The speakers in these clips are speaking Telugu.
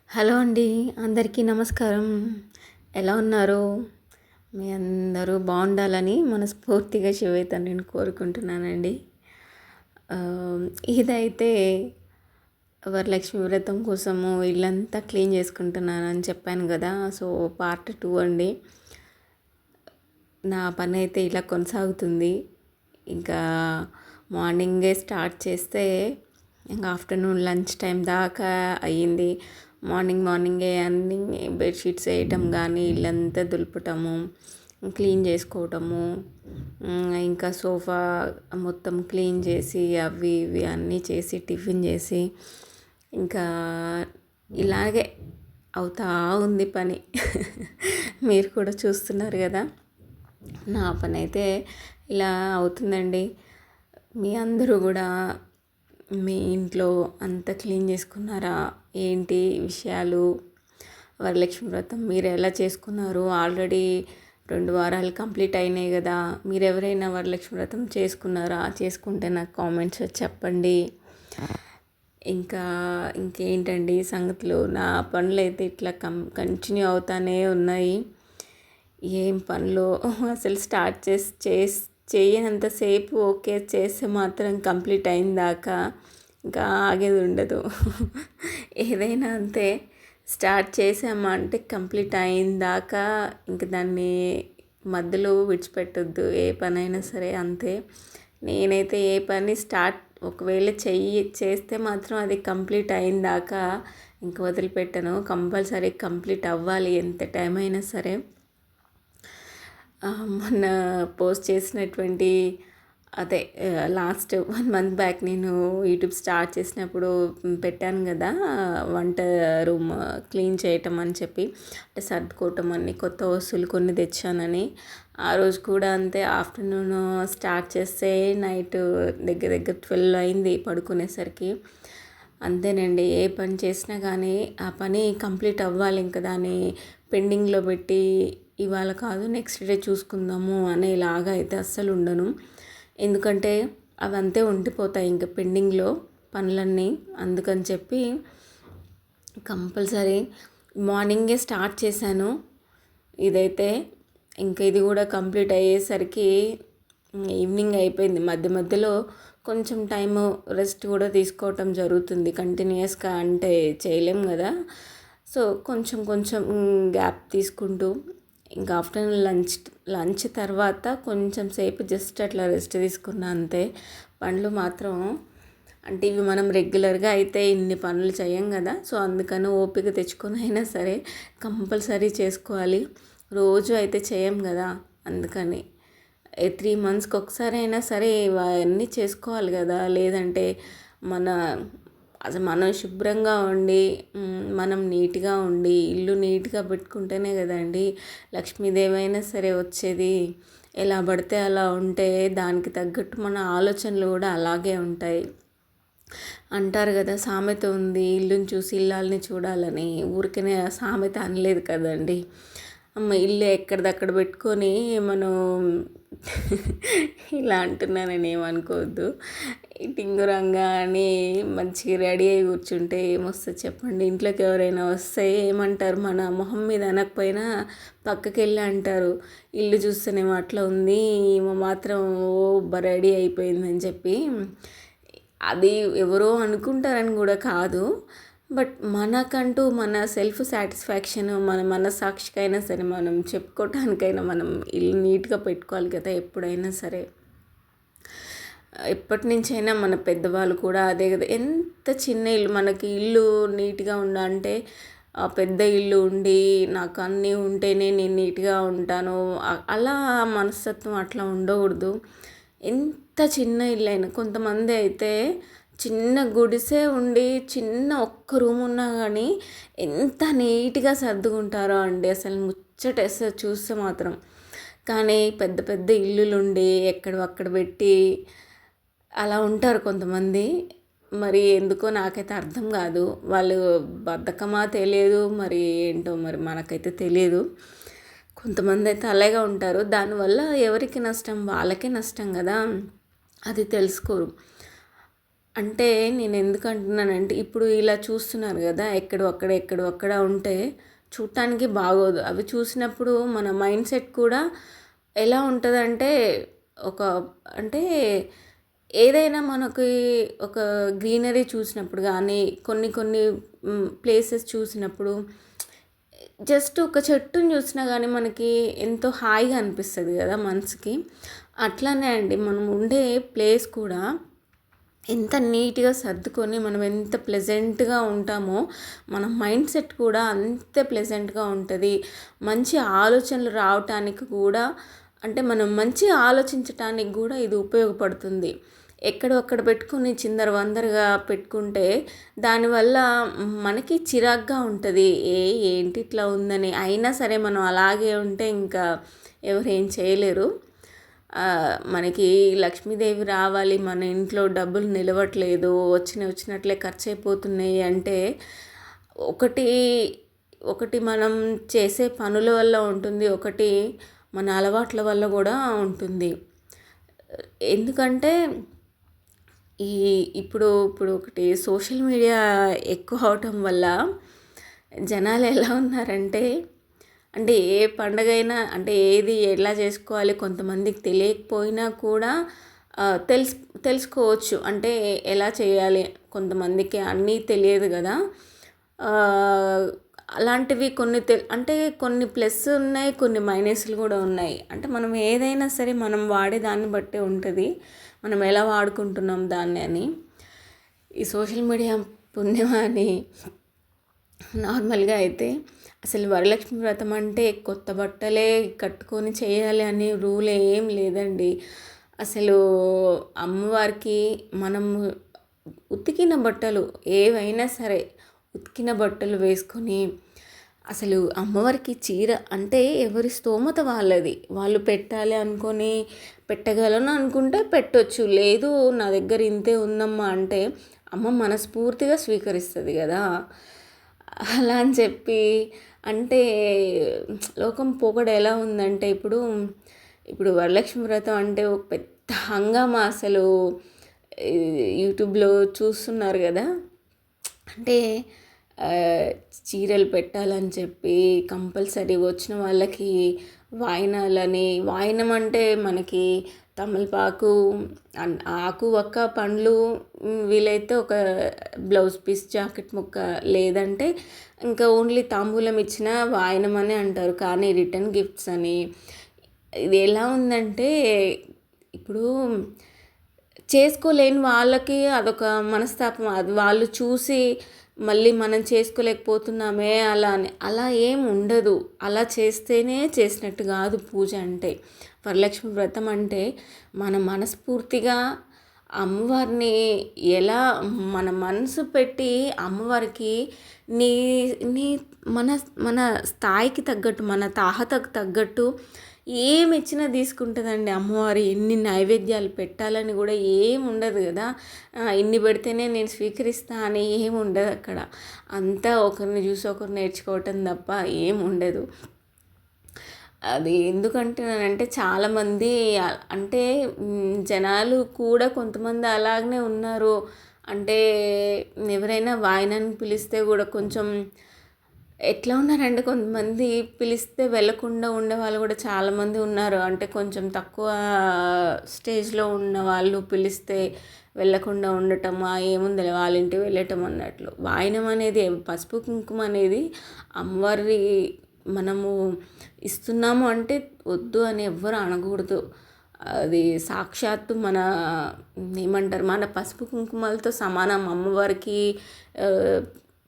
హలో అండి. అందరికీ నమస్కారం. ఎలా ఉన్నారు? మీ అందరూ బాగుండాలని మనస్ఫూర్తిగా శివయ్య కోరుకుంటున్నానండి. ఇదైతే వరలక్ష్మి వ్రతం కోసము ఇల్లంతా క్లీన్ చేసుకుంటున్నానని చెప్పాను కదా! సో, పార్ట్ 2 అండి. నా పని అయితే ఇలా కొనసాగుతుంది. ఇంకా మార్నింగే స్టార్ట్ చేస్తే ఇంకా ఆఫ్టర్నూన్ లంచ్ టైం దాకా అయ్యింది. మార్నింగే అన్నీ బెడ్షీట్స్ వేయటం కానీ, ఇల్లంతా దులపటము, క్లీన్ చేసుకోవటము, ఇంకా సోఫా మొత్తం క్లీన్ చేసి అవి ఇవి అన్నీ చేసి టిఫిన్ చేసి ఇంకా ఇలాగే అవుతా ఉంది పని. మీరు కూడా చూస్తున్నారు కదా, నా పని అయితే ఇలా అవుతుందండి. మీ అందరూ కూడా మీ ఇంట్లో అంతా క్లీన్ చేసుకున్నారా? ఏంటి విషయాలు? వరలక్ష్మి వ్రతం మీరు ఎలా చేసుకున్నారు? ఆల్రెడీ 2 వారాలు కంప్లీట్ అయినాయి కదా. మీరు ఎవరైనా వరలక్ష్మి వ్రతం చేసుకున్నారా? చేసుకుంటే నాకు కామెంట్స్ చెప్పండి. ఇంకేంటండి సంగతులు? నా పనులు అయితే ఇట్లా కంటిన్యూ అవుతానే ఉన్నాయి. ఏం పనులు అసలు స్టార్ట్ చేయనంతసేపు ఓకే, చేస్తే మాత్రం కంప్లీట్ అయిన దాకా ఇంకా ఆగేది ఉండదు. ఏదైనా అంతే, స్టార్ట్ చేసామా అంటే కంప్లీట్ అయిన దాకా ఇంక దాన్ని మధ్యలో విడిచిపెట్టొద్దు. ఏ పనైనా సరే అంతే. నేనైతే ఏ పని ఒకవేళ చేస్తే మాత్రం అది కంప్లీట్ అయిన దాకా ఇంక వదిలిపెట్టను. కంపల్సరీ కంప్లీట్ అవ్వాలి ఎంత టైం అయినా సరే. మొన్న పోస్ట్ చేసినటువంటి అదే లాస్ట్ 1 మంత్ బ్యాక్ నేను యూట్యూబ్ స్టార్ట్ చేసినప్పుడు పెట్టాను కదా, వంట రూమ్ క్లీన్ చేయటం అని చెప్పి, అంటే సర్దుకోవటం, అన్ని కొత్త వస్తువులు కొన్ని తెచ్చానని. ఆ రోజు కూడా అంతే, ఆఫ్టర్నూన్ స్టార్ట్ చేస్తే నైట్ దగ్గర 12 అయింది పడుకునేసరికి. అంతేనండి, ఏ పని చేసినా కానీ ఆ పని కంప్లీట్ అవ్వాలి. ఇంకా దాన్ని పెండింగ్లో పెట్టి ఇవాళ కాదు నెక్స్ట్ డే చూసుకుందాము అనేలాగా అయితే అస్సలు ఉండను. ఎందుకంటే అవి అంతే ఉండిపోతాయి ఇంకా పెండింగ్లో పనులన్నీ. అందుకని చెప్పి కంపల్సరీ మార్నింగే స్టార్ట్ చేశాను. ఇదైతే ఇంకా ఇది కూడా కంప్లీట్ అయ్యేసరికి ఈవినింగ్ అయిపోయింది. మధ్యలో కొంచెం టైము రెస్ట్ కూడా తీసుకోవటం జరుగుతుంది. కంటిన్యూస్గా అంటే చేయలేం కదా. సో కొంచెం గ్యాప్ తీసుకుంటూ ఇంకా ఆఫ్టర్నూన్ లంచ్ తర్వాత కొంచెం సేపు జస్ట్ అట్లా రెస్ట్ తీసుకున్నా అంతే. పనులు మాత్రం అంటే ఇవి మనం రెగ్యులర్గా అయితే ఇన్ని పనులు చేయం కదా. సో అందుకని ఓపిక తెచ్చుకొని అయినా సరే కంపల్సరీ చేసుకోవాలి. రోజు అయితే చేయం కదా, అందుకని 3 మంత్స్కి ఒకసారి అయినా సరే ఇవన్నీ చేసుకోవాలి కదా. లేదంటే మనం శుభ్రంగా ఉండి, మనం నీట్గా ఉండి, ఇల్లు నీట్గా పెట్టుకుంటేనే కదండి లక్ష్మీదేవి అయినా సరే వచ్చేది. ఎలా పడితే అలా ఉంటే దానికి తగ్గట్టు మన ఆలోచనలు కూడా అలాగే ఉంటాయి. అంటారు కదా, సామెత ఉంది, ఇల్లుని చూసి ఇల్లాలని చూడాలని. ఊరికనే సామెత అనలేదు కదండి. ఇల్లు ఎక్కడిదక్కడ పెట్టుకొని మనం ఇలా అంటున్నానని ఏమనుకోవద్దు. టింగురంగా అని మంచిగా రెడీ అయ్యి కూర్చుంటే ఏమొస్తుంది చెప్పండి? ఇంట్లోకి ఎవరైనా వస్తే ఏమంటారు? మన మొహం మీద అనకపోయినా పక్కకి వెళ్ళి అంటారు, ఇల్లు చూస్తేనేమో అట్లా ఉంది, ఏమో మాత్రం రెడీ అయిపోయిందని చెప్పి. అది ఎవరో అనుకుంటారని కూడా కాదు, బట్ మనకంటూ మన సెల్ఫ్ సాటిస్ఫాక్షన్, మన మనసాక్షికైనా సరే, మనం చెప్పుకోవటానికైనా మనం ఇల్లు నీట్గా పెట్టుకోవాలి కదా ఎప్పుడైనా సరే. ఎప్పటి నుంచైనా మన పెద్దవాళ్ళు కూడా అదే కదా. ఎంత చిన్న ఇల్లు, మనకి ఇల్లు నీట్గా ఉండాలంటే పెద్ద ఇల్లు ఉండి నాకు అన్నీ ఉంటేనే నేను నీట్గా ఉంటాను, అలా మనస్తత్వం అట్లా ఉండకూడదు. ఎంత చిన్న ఇల్లు అయినా, కొంతమంది అయితే చిన్న గుడిసే ఉండి చిన్న ఒక్క రూమ్ ఉన్నా కానీ ఎంత నీట్గా సర్దుకుంటారో అండి, అసలు ముచ్చటేస్తే చూస్తే మాత్రం. కానీ పెద్ద పెద్ద ఇల్లులు ఉండి ఎక్కడక్కడ పెట్టి అలా ఉంటారు కొంతమంది. మరి ఎందుకో నాకైతే అర్థం కాదు. వాళ్ళు బద్ధకమా తెలియదు, మరి ఏంటో మరి మనకైతే తెలియదు. కొంతమంది అయితే అలాగే ఉంటారు. దానివల్ల ఎవరికి నష్టం? వాళ్ళకే నష్టం కదా, అది తెలుసుకోరు. అంటే నేను ఎందుకు అంటున్నానంటే, ఇప్పుడు ఇలా చూస్తున్నారు కదా! ఎక్కడో అక్కడ ఉంటే చూడటానికి బాగోదు. అవి చూసినప్పుడు మన మైండ్ సెట్ కూడా ఎలా ఉంటదంటే, ఒక అంటే ఏదైనా మనకి ఒక గ్రీనరీ చూసినప్పుడు గానీ, కొన్ని ప్లేసెస్ చూసినప్పుడు జస్ట్ ఒక చెట్టుని చూసినా గానీ మనకి ఎంతో హాయిగా అనిపిస్తది గదా మనసుకి. అట్లానే అండి మనం ఉండే ప్లేస్ కూడా ఎంత నీట్‌గా సర్దుకొని మనం ఎంత ప్లెజెంట్‌గా ఉంటామో, మన మైండ్ సెట్ కూడా అంతే ప్లెజెంట్‌గా ఉంటది. మంచి ఆలోచనలు రావటానికి కూడా అంటే మనం మంచిగా ఆలోచించటానికి గూడా ఇది ఉపయోగపడుతుంది. ఎక్కడో అక్కడ పెట్టుకొని చిందరవందరగా పెట్టుకుంటే దానివల్ల మనకి చిరాకుగా ఉంటది. ఏంటి ఇట్లా ఉందని. అయినా సరే మనం అలాగే ఉంటే ఇంకా ఎవరు ఏం చేయలేరు. మనకి లక్ష్మీదేవి రావాలి, మన ఇంట్లో డబ్బులు నిలవట్లేదు, వచ్చినట్లే ఖర్చయిపోతున్నాయి అంటే ఒకటి ఒకటి మనం చేసే పనుల వల్ల ఉంటుంది. ఒకటి మన అలవాట్ల వల్ల కూడా ఉంటుంది. ఎందుకంటే ఈ ఇప్పుడు ఒకటి సోషల్ మీడియా ఎక్కువ అవటం వల్ల జనాలు ఎలా ఉన్నారంటే, అంటే ఏ పండగైనా అంటే ఏది ఎలా చేసుకోవాలి కొంతమందికి తెలియకపోయినా కూడా తెలుసుకోవచ్చు. అంటే ఎలా చేయాలి కొంతమందికి అన్నీ తెలియదు కదా! అలాంటివి కొన్ని అంటే కొన్ని ప్లస్ ఉన్నాయి, కొన్ని మైనస్లు కూడా ఉన్నాయి. అంటే మనం ఏదైనా సరే మనం వాడే దాన్ని బట్టే ఉంటుంది. మనం ఎలా వాడుకుంటున్నాం దాన్ని అని. ఈ సోషల్ మీడియా పుణ్యమా అని నార్మల్గా అయితే అసలు వరలక్ష్మి వ్రతం అంటే కొత్త బట్టలే కట్టుకొని చేయాలి అనే రూల్ ఏం లేదండి. అసలు అమ్మవారికి మనం ఉతికిన బట్టలు ఏవైనా సరే ఉతికిన బట్టలు వేసుకొని అసలు అమ్మవారికి చీర అంటే ఎవరి స్తోమత వాళ్ళది. వాళ్ళు పెట్టాలి అనుకొని పెట్టగలను అనుకుంటే పెట్టొచ్చు. లేదు నా దగ్గర ఇంతే ఉందమ్మా అంటే అమ్మ మనస్ఫూర్తిగా స్వీకరిస్తుంది కదా! అలా అని చెప్పి అంటే లోకం పోకడ ఎలా ఉందంటే ఇప్పుడు వరలక్ష్మి వ్రతం అంటే ఒక పెద్ద హంగామా అసలు యూట్యూబ్లో చూస్తున్నారు కదా! అంటే చీరలు పెట్టాలని చెప్పి కంపల్సరీ వచ్చిన వాళ్ళకి వాయినాలని, వాయినం అంటే మనకి తమలపాకు, ఆకు, వక్క, పండ్లు, వీలైతే ఒక బ్లౌజ్ పీస్, జాకెట్ ముక్క, లేదంటే ఇంకా ఓన్లీ తాంబూలం ఇచ్చిన వాయినం అని అంటారు. కానీ రిటర్న్ గిఫ్ట్స్ అని ఇది ఎలా ఉందంటే ఇప్పుడు చేసుకోలేని వాళ్ళకి అదొక మనస్తాపం. అది వాళ్ళు చూసి మళ్ళీ మనం చేసుకోలేకపోతున్నామే అలా అని. అలా ఏం ఉండదు. అలా చేస్తేనే చేసినట్టు కాదు పూజ అంటే. వరలక్ష్మి వ్రతం అంటే మన మనస్ఫూర్తిగా అమ్మవారిని ఎలా మన మనసు పెట్టి అమ్మవారికి నీ నీ మన మన స్థాయికి తగ్గట్టు, మన తాహతకు తగ్గట్టు ఏమి ఇచ్చినా తీసుకుంటుందండి అమ్మవారు. ఎన్ని నైవేద్యాలు పెట్టాలని కూడా ఏమి ఉండదు కదా! ఇన్ని పెడితేనే నేను స్వీకరిస్తా అని ఏమి ఉండదు అక్కడ. అంతా ఒకరిని చూసి ఒకరు నేర్చుకోవటం తప్ప ఏమి ఉండదు. అది ఎందుకంటున్నానంటే చాలామంది అంటే జనాలు కూడా కొంతమంది అలాగనే ఉన్నారు. అంటే ఎవరైనా వాయినానికి పిలిస్తే కూడా కొంచెం ఎట్లా ఉన్నారంటే కొంతమంది పిలిస్తే వెళ్ళకుండా ఉండేవాళ్ళు కూడా చాలామంది ఉన్నారు. అంటే కొంచెం తక్కువ స్టేజ్లో ఉన్న వాళ్ళు పిలిస్తే వెళ్ళకుండా ఉండటం, ఏముందిలే వాళ్ళ ఇంటికి వెళ్ళటం అన్నట్లు. వాయినం అనేది పసుపు కుంకుమ అనేది అమ్మవారి మనము ఇస్తున్నాము అంటే వద్దు అని ఎవ్వరు అనకూడదు. అది సాక్షాత్తు మన ఏమంటారు మన పసుపు కుంకుమలతో సమానం. అమ్మవారికి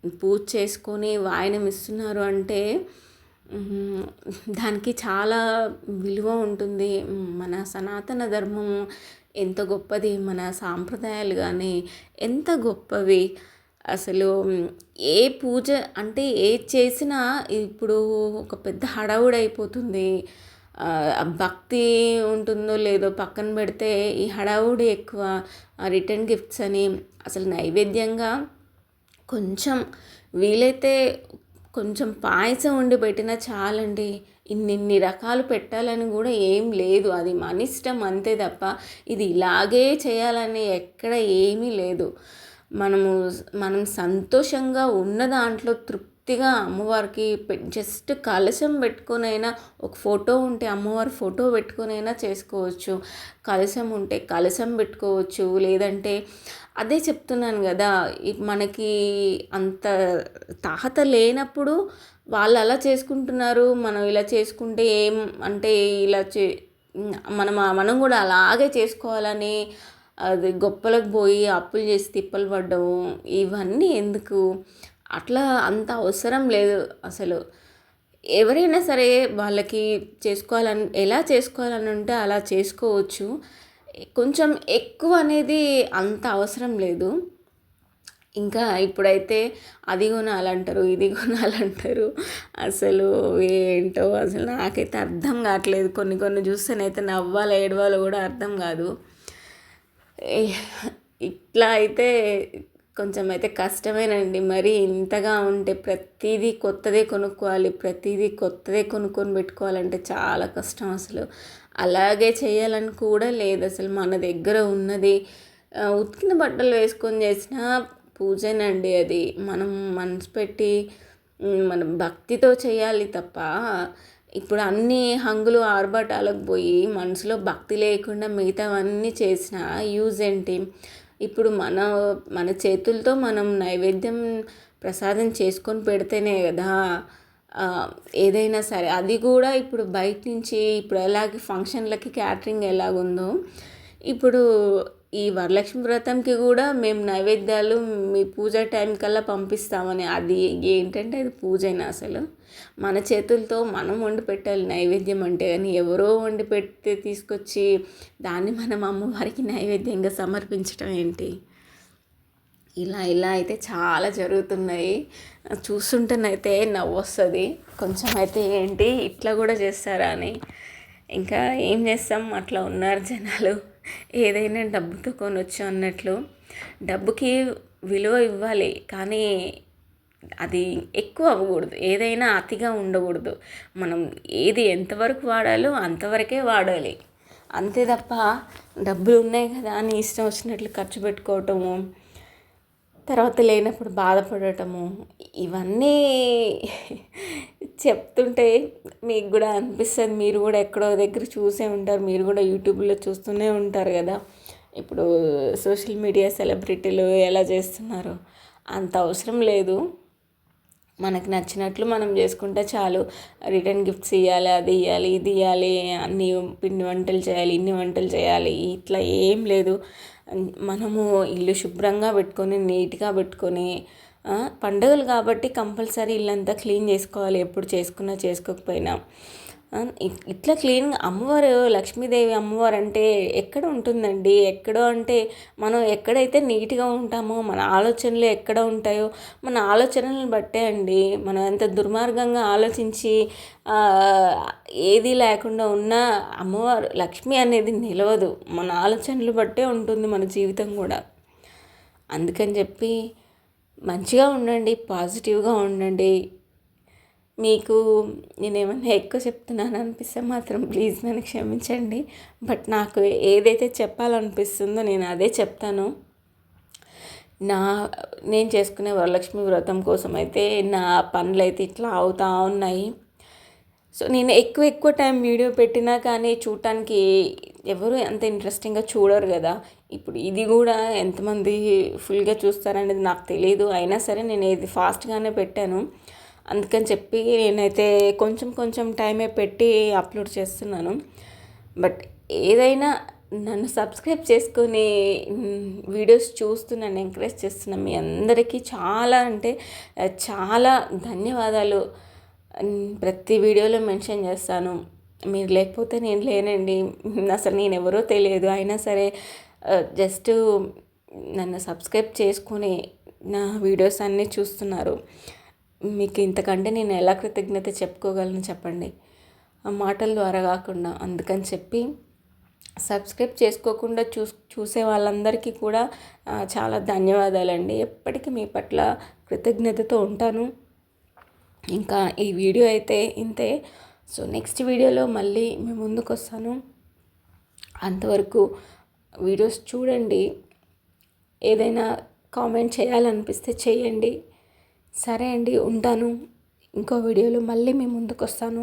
పూజ చేసుకొని వాయనం ఇస్తున్నారు అంటే దానికి చాలా విలువ ఉంటుంది. మన సనాతన ధర్మం ఎంత గొప్పది, మన సాంప్రదాయాలు కానీ ఎంత గొప్పవి. అసలు ఏ పూజ అంటే ఏది చేసినా ఇప్పుడు ఒక పెద్ద హడావుడి అయిపోతుంది. భక్తి ఉంటుందో లేదో పక్కన పెడితే ఈ హడావుడి ఎక్కువ. రిటర్న్ గిఫ్ట్స్ అని అసలు నైవేద్యంగా కొంచెం వీలైతే కొంచెం పాయసం వండి పెట్టినా చాలండి. ఇన్నిన్ని రకాలు పెట్టాలని కూడా ఏం లేదు. అది మన ఇష్టం అంతే తప్ప ఇది ఇలాగే చేయాలని ఎక్కడ ఏమీ లేదు. మనం సంతోషంగా ఉన్న దాంట్లో తృప్తిగా అమ్మవారికి జస్ట్ కలశం పెట్టుకొనైనా, ఒక ఫోటో ఉంటే అమ్మవారి ఫోటో పెట్టుకొనైనా చేసుకోవచ్చు. కలశం ఉంటే కలశం పెట్టుకోవచ్చు. లేదంటే అదే చెప్తున్నాను కదా, మనకి అంత తాహత లేనప్పుడు వాళ్ళు అలా చేసుకుంటున్నారు, మనం ఇలా చేసుకుంటే ఏం అంటే ఇలా మనం కూడా అలాగే చేసుకోవాలని అది గొప్పలకు పోయి అప్పులు చేసి తిప్పలు పడ్డము ఇవన్నీ ఎందుకు? అట్లా అంత అవసరం లేదు అసలు. ఎవరైనా సరే వాళ్ళకి ఎలా చేసుకోవాలని ఉంటే అలా చేసుకోవచ్చు. కొంచెం ఎక్కువ అనేది అంత అవసరం లేదు. ఇంకా ఇప్పుడైతే అది కొనాలంటారు, ఇది కొనాలంటారు. అసలు ఏంటో అసలు నాకైతే అర్థం కావట్లేదు. కొన్ని చూస్తేనైతే నవ్వాలో ఏడవాలో కూడా అర్థం కాదు. ఇట్లా అయితే కొంచెం అయితే కష్టమేనండి. మరి ఇంతగా ఉంటే ప్రతిదీ కొత్తదే కొనుక్కోవాలి, ప్రతిదీ కొత్తదే కొనుక్కొని పెట్టుకోవాలంటే చాలా కష్టం అసలు. అలాగే చేయాలని కూడా లేదు అసలు. మన దగ్గర ఉన్నది ఉతికిన బట్టలు వేసుకొని చేసిన పూజనండి అది. మనం మనసు పెట్టి మనం భక్తితో చేయాలి తప్ప ఇప్పుడు అన్ని హంగులు ఆర్భాటాలకు పోయి మనసులో భక్తి లేకుండా మిగతావన్నీ చేసిన యూజ్ ఏంటి? ఇప్పుడు మన చేతులతో మనం నైవేద్యం ప్రసాదం చేసుకొని పెడితేనే కదా ఏదైనా సరే. అది కూడా ఇప్పుడు బయట నుంచి ఇప్పుడు ఎలాగ ఫంక్షన్లకి క్యాటరింగ్ ఎలాగుందో ఇప్పుడు ఈ వరలక్ష్మి వ్రతంకి కూడా మేము నైవేద్యాలు మీ పూజ టైం కల్లా పంపిస్తామని. అది ఏంటంటే అది పూజైనా అసలు? మన చేతులతో మనం వండి పెట్టాలి నైవేద్యం అంటే. కానీ ఎవరో వండి పెడితే తీసుకొచ్చి దాన్ని మనం అమ్మవారికి నైవేద్యంగా సమర్పించడం ఏంటి? ఇలా అయితే చాలా జరుగుతున్నాయి. చూస్తుంటేనైతే నవ్వు వస్తుంది కొంచెం. అయితే ఏంటి ఇట్లా కూడా చేస్తారా అని. ఇంకా ఏం చేస్తాం, అట్లా ఉన్నారు జనాలు. ఏదైనా డబ్బుతో కొనొచ్చు అన్నట్లు. డబ్బుకి విలువ ఇవ్వాలి, కానీ అది ఎక్కువ అవ్వకూడదు. ఏదైనా అతిగా ఉండకూడదు. మనం ఏది ఎంతవరకు వాడాలో అంతవరకే వాడాలి అంతే తప్ప డబ్బులు ఉన్నాయి కదా అని ఇష్టం వచ్చినట్లు ఖర్చు పెట్టుకోవటము, తర్వాత లేనప్పుడు బాధపడటము, ఇవన్నీ చెప్తుంటే మీకు కూడా అనిపిస్తుంది. మీరు కూడా ఎక్కడో దగ్గర చూసే ఉంటారు. మీరు కూడా యూట్యూబ్లో చూస్తూనే ఉంటారు కదా. ఇప్పుడు సోషల్ మీడియా సెలబ్రిటీలు ఎలా చేస్తున్నారు. అంత అవసరం లేదు. మనకు నచ్చినట్లు మనం చేసుకుంటే చాలు. రిటర్న్ గిఫ్ట్స్ ఇవ్వాలి, అది ఇవ్వాలి, ఇది ఇవ్వాలి, అన్ని పిండి వంటలు చేయాలి, ఇన్ని వంటలు చేయాలి, ఇట్లా ఏం లేదు. మనము ఇల్లు శుభ్రంగా పెట్టుకొని నీట్గా పెట్టుకొని, పండుగలు కాబట్టి కంపల్సరీ ఇల్లంతా క్లీన్ చేసుకోవాలి. ఎప్పుడు చేసుకున్నా చేసుకోకపోయినా ఇట్లా క్లీన్గా. అమ్మవారు లక్ష్మీదేవి అమ్మవారు అంటే ఎక్కడ ఉంటుందండి? ఎక్కడో అంటే మనం ఎక్కడైతే నీట్గా ఉంటామో, మన ఆలోచనలు ఎక్కడ ఉంటాయో మన ఆలోచనలను బట్టే అండి. మనం ఎంత దుర్మార్గంగా ఆలోచించి ఏది లేకుండా ఉన్న అమ్మవారు లక్ష్మి అనేది నిలవదు. మన ఆలోచనలు బట్టే ఉంటుంది మన జీవితం కూడా. అందుకని చెప్పి మంచిగా ఉండండి, పాజిటివ్గా ఉండండి. మీకు నేనేమన్నా ఎక్కువ చెప్తున్నాను అనిపిస్తే మాత్రం ప్లీజ్ నన్ను క్షమించండి. బట్ నాకు ఏదైతే చెప్పాలనిపిస్తుందో నేను అదే చెప్తాను. నేను చేసుకునే వరలక్ష్మి వ్రతం కోసం అయితే నా పనులు అయితే ఇట్లా అవుతూ ఉన్నాయి. సో నేను ఎక్కువ టైం వీడియో పెట్టినా కానీ చూడటానికి ఎవరు అంత ఇంట్రెస్టింగ్గా చూడరు కదా. ఇప్పుడు ఇది కూడా ఎంతమంది ఫుల్గా చూస్తారనేది నాకు తెలియదు. అయినా సరే నేను ఇది ఫాస్ట్గానే పెట్టాను. అందుకని చెప్పి నేనైతే కొంచెం టైమే పెట్టి అప్లోడ్ చేస్తున్నాను. బట్ ఏదైనా నన్ను సబ్స్క్రైబ్ చేసుకొని వీడియోస్ చూస్తూ నన్ను ఎంకరేజ్ చేస్తున్న మీ అందరికీ చాలా అంటే చాలా ధన్యవాదాలు. ప్రతి వీడియోలో మెన్షన్ చేస్తాను. మీరు లేకపోతే నేను లేనండి. అసలు నేను ఎవరో తెలియదు. అయినా సరే జస్ట్ నన్ను సబ్స్క్రైబ్ చేసుకొని నా వీడియోస్ అన్నీ చూస్తున్నారు. మీకు ఇంతకంటే నేను ఎలా కృతజ్ఞత చెప్పుకోగలను చెప్పండి, ఆ మాటల ద్వారా కాకుండా. అందుకని చెప్పి సబ్స్క్రైబ్ చేసుకోకుండా చూసే వాళ్ళందరికీ కూడా చాలా ధన్యవాదాలండి. ఎప్పటికీ మీ పట్ల కృతజ్ఞతతో ఉంటాను. ఇంకా ఈ వీడియో అయితే ఇంతే. సో నెక్స్ట్ వీడియోలో మళ్ళీ మేము ముందుకు వస్తాను. అంతవరకు వీడియోస్ చూడండి. ఏదైనా కామెంట్ చేయాలనిపిస్తే చేయండి. సరే అండి, ఉంటాను. ఇంకో వీడియోలో మళ్ళీ మీ ముందుకు వస్తాను.